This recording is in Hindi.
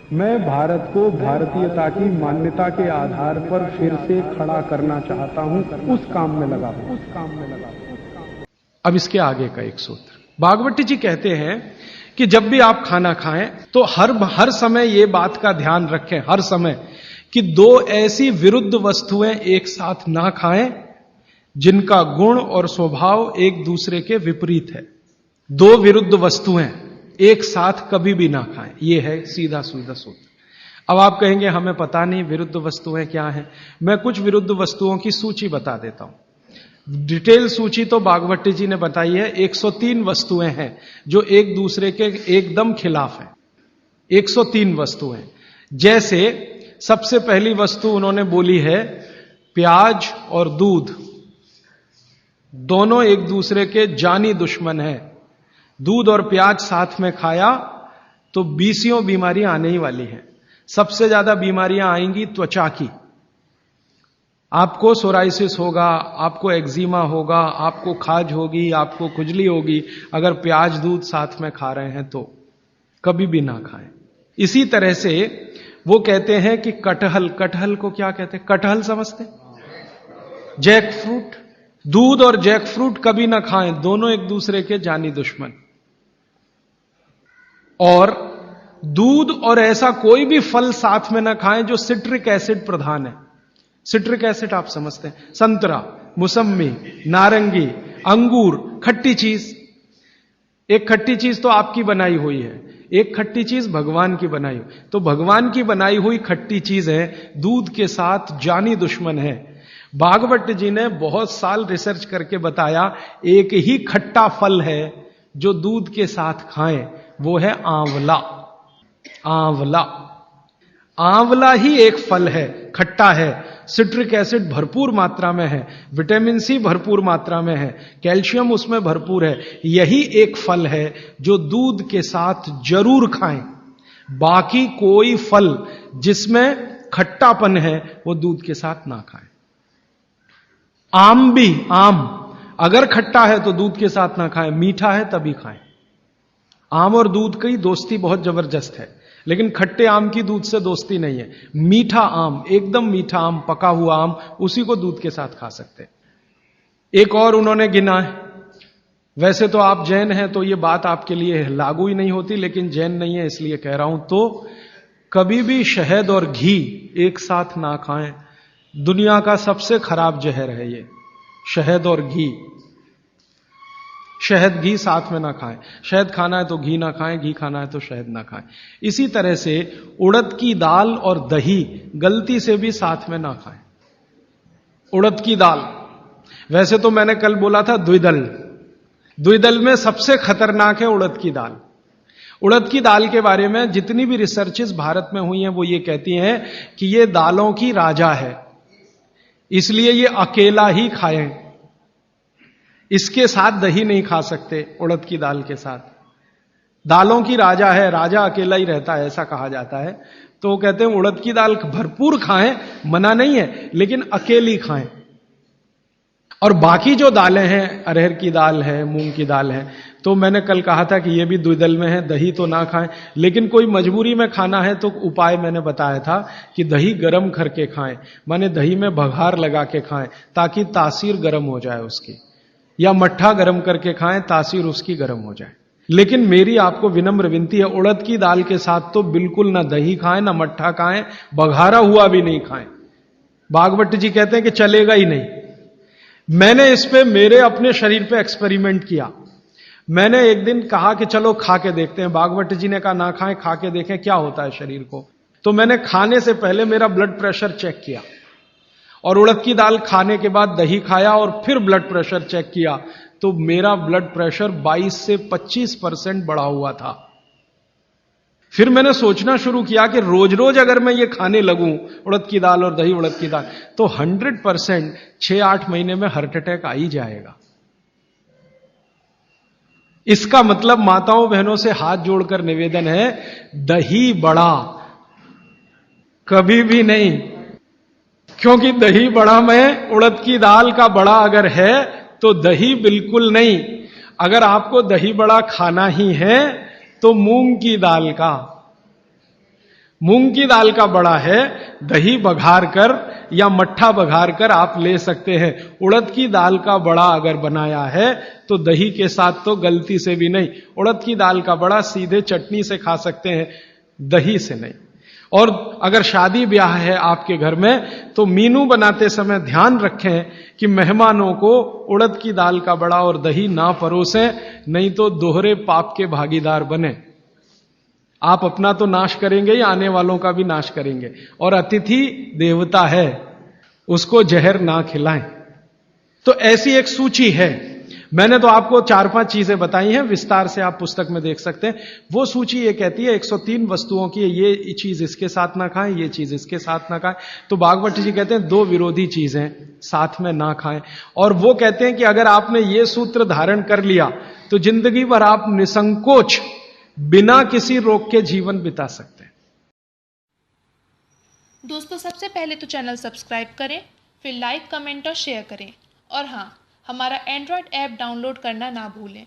मैं भारत को भारतीयता की मान्यता के आधार पर फिर से खड़ा करना चाहता हूं, उस काम में लगा हूं। अब इसके आगे का एक सूत्र भागवती जी कहते हैं कि जब भी आप खाना खाएं तो हर समय ये बात का ध्यान रखें, हर समय, कि दो ऐसी विरुद्ध वस्तुएं एक साथ ना खाएं जिनका गुण और स्वभाव एक दूसरे के विपरीत है। दो विरुद्ध वस्तुएं एक साथ कभी भी ना खाएं, यह है सीधा सीधा सूत्र। अब आप कहेंगे हमें पता नहीं विरुद्ध वस्तुएं क्या हैं। मैं कुछ विरुद्ध वस्तुओं की सूची बता देता हूं। डिटेल सूची तो भागवती जी ने बताई है। 103 वस्तुएं हैं जो एक दूसरे के एकदम खिलाफ हैं। 103 वस्तुएं। जैसे सबसे पहली वस्तु उन्होंने बोली है प्याज और दूध, दोनों एक दूसरे के जानी दुश्मन हैं। दूध और प्याज साथ में खाया तो 20 बीमारियां आने ही वाली हैं। सबसे ज्यादा बीमारियां आएंगी त्वचा की। आपको सोराइसिस होगा, आपको एक्जिमा होगा, आपको खाज होगी, आपको खुजली होगी अगर प्याज दूध साथ में खा रहे हैं तो कभी भी ना खाएं। इसी तरह से वो कहते हैं कि कटहल को क्या कहते हैं? कटहल समझते? जैक फ्रूट, दूध और जैक फ्रूट कभी ना खाएं, दोनों एक दूसरे के जानी दुश्मन। और दूध और ऐसा कोई भी फल साथ में ना खाएं जो सिट्रिक एसिड प्रधान है। सिट्रिक एसिड आप समझते हैं? संतरा, मौसम्मी, नारंगी, अंगूर, खट्टी चीज। एक खट्टी चीज तो आपकी बनाई हुई है, एक खट्टी चीज भगवान की बनाई हुई। तो भगवान की बनाई हुई खट्टी चीज है, दूध के साथ जानी दुश्मन है। भागवत जी ने बहुत साल रिसर्च करके बताया एक ही खट्टा फल है जो दूध के साथ खाएं, वो है आंवला। आंवला, आंवला ही एक फल है, खट्टा है, सिट्रिक एसिड भरपूर मात्रा में है, विटामिन सी भरपूर मात्रा में है, कैल्शियम उसमें भरपूर है। यही एक फल है जो दूध के साथ जरूर खाएं। बाकी कोई फल जिसमें खट्टापन है वो दूध के साथ ना खाएं। आम भी, आम अगर खट्टा है तो दूध के साथ ना खाएं, मीठा है तभी खाएं। आम और दूध की दोस्ती बहुत जबरदस्त है, लेकिन खट्टे आम की दूध से दोस्ती नहीं है। मीठा आम, एकदम मीठा आम, पका हुआ आम, उसी को दूध के साथ खा सकते हैं। एक और उन्होंने गिना है। वैसे तो आप जैन हैं तो ये बात आपके लिए लागू ही नहीं होती, लेकिन जैन नहीं है इसलिए कह रहा हूं। तो कभी भी शहद और घी एक साथ ना खाएं। दुनिया का सबसे खराब जहर है ये, शहद और घी। शहद घी साथ में ना खाएं। शहद खाना है तो घी ना खाएं, घी खाना है तो शहद ना खाएं। इसी तरह से उड़द की दाल और दही गलती से भी साथ में ना खाएं। उड़द की दाल, वैसे तो मैंने कल बोला था द्विदल, द्विदल में सबसे खतरनाक है उड़द की दाल। उड़द की दाल के बारे में जितनी भी रिसर्चेस भारत में हुई हैं वो ये कहती हैं कि ये दालों की राजा है, इसलिए ये अकेला ही खाएं। इसके साथ दही नहीं खा सकते। उड़द की दाल के साथ, दालों की राजा है, राजा अकेला ही रहता है ऐसा कहा जाता है। तो कहते हैं उड़द की दाल भरपूर खाएं, मना नहीं है, लेकिन अकेली खाएं। और बाकी जो दालें हैं, अरहर की दाल है, मूंग की दाल है, तो मैंने कल कहा था कि ये भी द्विदल में है, दही तो ना खाएं। लेकिन कोई मजबूरी में खाना है तो उपाय मैंने बताया था कि दही गर्म करके खाएं, माने दही में बघार लगा के खाएं ताकि तासीर गर्म हो जाए उसकी, या मट्ठा गर्म करके खाएं तासीर उसकी गर्म हो जाए। लेकिन मेरी आपको विनम्र विनती है, उड़द की दाल के साथ तो बिल्कुल ना दही खाएं, ना मट्ठा खाएं, बघारा हुआ भी नहीं खाएं। भागवत जी कहते हैं कि चलेगा ही नहीं। मैंने इस पे मेरे अपने शरीर पे एक्सपेरिमेंट किया। मैंने एक दिन कहा कि चलो खा के देखते हैं। भागवत जी ने कहा ना खाएं, खा के देखें क्या होता है शरीर को। तो मैंने खाने से पहले मेरा ब्लड प्रेशर चेक किया, और उड़द की दाल खाने के बाद दही खाया और फिर ब्लड प्रेशर चेक किया, तो मेरा ब्लड प्रेशर 22 से 25% बढ़ा हुआ था। फिर मैंने सोचना शुरू किया कि रोज रोज अगर मैं ये खाने लगूं उड़द की दाल और दही उड़द की दाल, तो 100% 6-8 महीने में हार्ट अटैक आ ही जाएगा। इसका मतलब माताओं बहनों से हाथ जोड़कर निवेदन है, दही बड़ा कभी भी नहीं, क्योंकि दही बड़ा में उड़द की दाल का बड़ा अगर है तो दही बिल्कुल नहीं। अगर आपको दही बड़ा खाना ही है तो मूंग की दाल का, मूंग की दाल का बड़ा है, दही बघार कर या मट्ठा बघार कर आप ले सकते हैं। उड़द की दाल का बड़ा अगर बनाया है तो दही के साथ तो गलती से भी नहीं। उड़द की दाल का बड़ा सीधे चटनी से खा सकते हैं, दही से नहीं। और अगर शादी ब्याह है आपके घर में तो मीनू बनाते समय ध्यान रखें कि मेहमानों को उड़द की दाल का बड़ा और दही ना परोसें, नहीं तो दोहरे पाप के भागीदार बने। आप अपना तो नाश करेंगे ही, आने वालों का भी नाश करेंगे। और अतिथि देवता है, उसको जहर ना खिलाएं। तो ऐसी एक सूची है। मैंने तो आपको 4-5 चीजें बताई हैं, विस्तार से आप पुस्तक में देख सकते हैं। वो सूची ये कहती है 103 वस्तुओं की, ये चीज इसके साथ ना खाएं, ये चीज इसके साथ ना खाएं। तो भागवत जी कहते हैं 2 विरोधी चीजें साथ में ना खाएं। और वो कहते हैं कि अगर आपने ये सूत्र धारण कर लिया तो जिंदगी भर आप निसंकोच बिना किसी रोग के जीवन बिता सकते हैं। दोस्तों, सबसे पहले तो चैनल सब्सक्राइब करें, फिर लाइक, कमेंट और शेयर करें। और हाँ, हमारा एंड्रॉयड ऐप डाउनलोड करना ना भूलें।